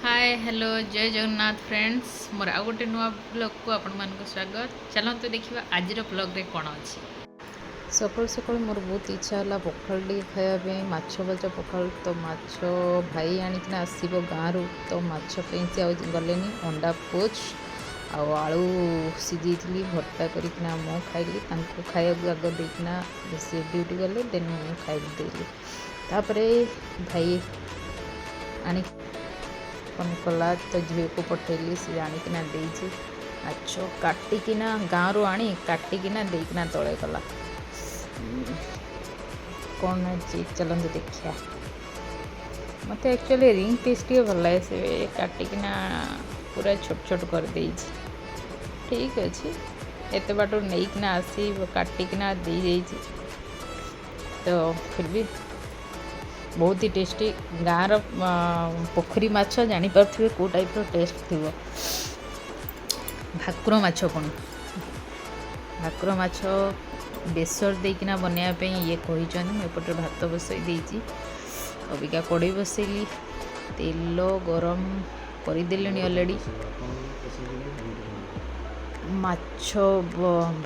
Hi hello जय Jagannath friends मोर आउ गोटे नुआ ब्लॉग को आपण मान स्वागत। चलते देखिए आज ब्लॉग रे कौन अच्छी। सकाल सकाल मोर बहुत इच्छा है पखाल टे खायापी माछ भजा पखाल तो माछ भाई आणिकिना आसब गाँव तो माछपी से गले अंडा पोच आलू सीझी भर्ता करना मु खाइली खाया आग देना से ड्यूटी गले देन मु खाइदेली तापर भाई आनी कौन कला तो झील को पठेली सी आणिकिना देची माछ काटिकिना गाँव रू आनी काटिकिना देकिना तले कला कौन अच्छी चलते देखिया मत एक्चुअली रिंग पीस टे भल लगे से काटिकिना पूरा छोट छोट कर देची ठीक अच्छे एत बाट नहीं आसी काटिकिना दे जाइए तो फिर भी बहुत ही टेस्टी गाँव पोखरी माछ जानीपे कौ टाइप टेस्ट थी भाकुर माछ कौन भाकुर माछ बेसर देकिना बनवाई ये कहते मुझे भात बसई देती अबिका कड़े बसैली तेल गरम करदेली ऑलरेडी माछ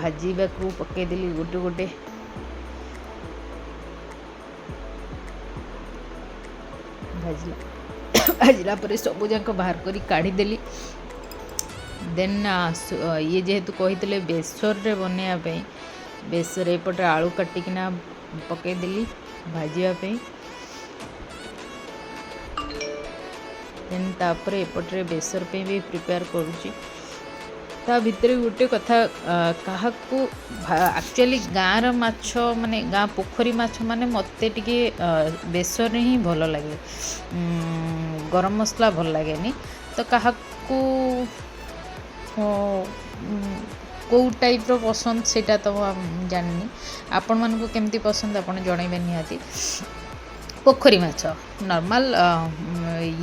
भाजवा को पकईदेली गोटे गोटे भाजला पर सबू जाक बाहर करी काढ़ीदेली देन ये जेहेतु कही बेसर रे बनवाई बेसर एपटे आलू काटिकिना पकईदेली भाजवाई देन तापर एपटे बेसर पे भी प्रिपेयर करुँची ता भितर गोटे कथा क्या एक्चुअली गाँव माछ माने गाँ पोखरी माछ माने मते टिके बेसर ही भल लगे गरम मसला भल लगे तो क्या कौ टाइप रो पसंद सेटा तो जानी आपण मन को केमती पसंद आपण जनइबे निहाती पोखरी माछ नॉर्मल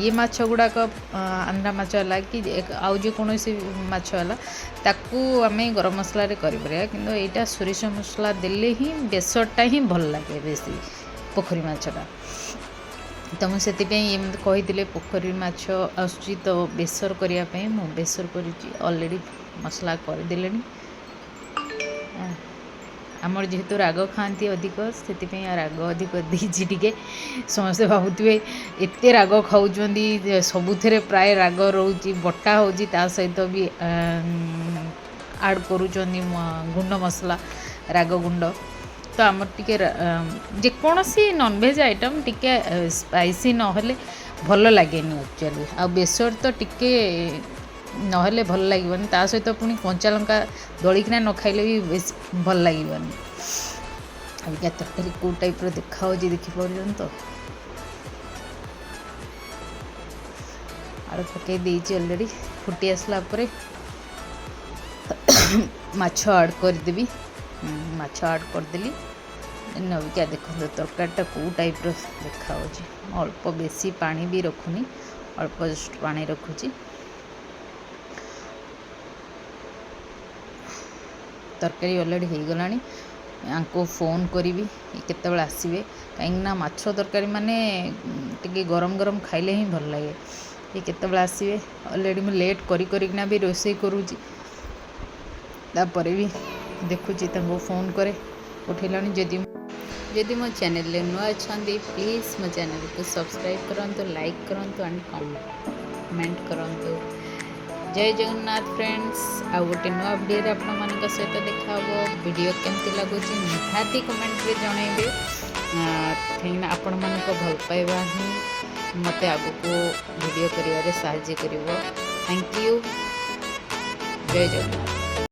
ये माछ गुड़ाक आंध्रा माछ है कि आउ जेकोसी माछ है ताकू आम गरम मसला करें कि यहाँ सोरिष मसला देले ही बेसरटा ही भल लगे बेसी पोखरी माछटा तो मुझे कही पोखरी माछ आसुची तो बेसर करने मु बेसर कर ऑलरेडी मसला करदे आमर जेहेतु राग खाती अधिक से राग अधिक देती टे समस्ते भावुए एत राग खाऊँ सबुथे प्राय राग रोचे बटा हो सहित भी आड करुँच गुंड मसला राग गुंड तो आमर टे जेकोसी नॉनवेज आइटम टिके स्पाइसी नहले भल लगे एक्चुअली आ बेसर तो टिके नहले भल लगे ता सहित पुणी कंचा लंका दलिकिना न खाइले भी बेस भल लगे अबिका तरकारी कौ टाइप देखा देखिपार तो आलू पकई देती ऑलरेडी फुटी आसला माछ ऐड करदेवी माछ ऐड करदेली अबिका देखो तरकारीटा कौ टाइप देखा अल्प बेसी पानी भी रखुनी अल्प जस्ट पानी रखुची तरकारी ऑलरेडी हो गला को फोन करी केतबेले आसवे कहीं माछ तरकारी माने टिके गरम गरम खाइले ही भल लगे ये केतबेले आसवे ऑलरेडी मैं लेट करिना भी रोषे करुँची तापर भी देखुची फोन करे उठेला जदि मो चैनल नुआ अच्छा प्लीज़ मो चैनल को सब्सक्राइब करंतु लाइक करंतु एंड कमेंट करंतु। जय जगन्नाथ फ्रेंड्स आउ गोटे नुआ वीडियो आपण सहित देखा वीडियो केमती लगुच निहाती कमेंट रे जनइबे कहीं आपण मन भल पाइबा ही मते आगको वीडियो करिवारे सहाय्य करिवो। Thank you. जय जगन्नाथ।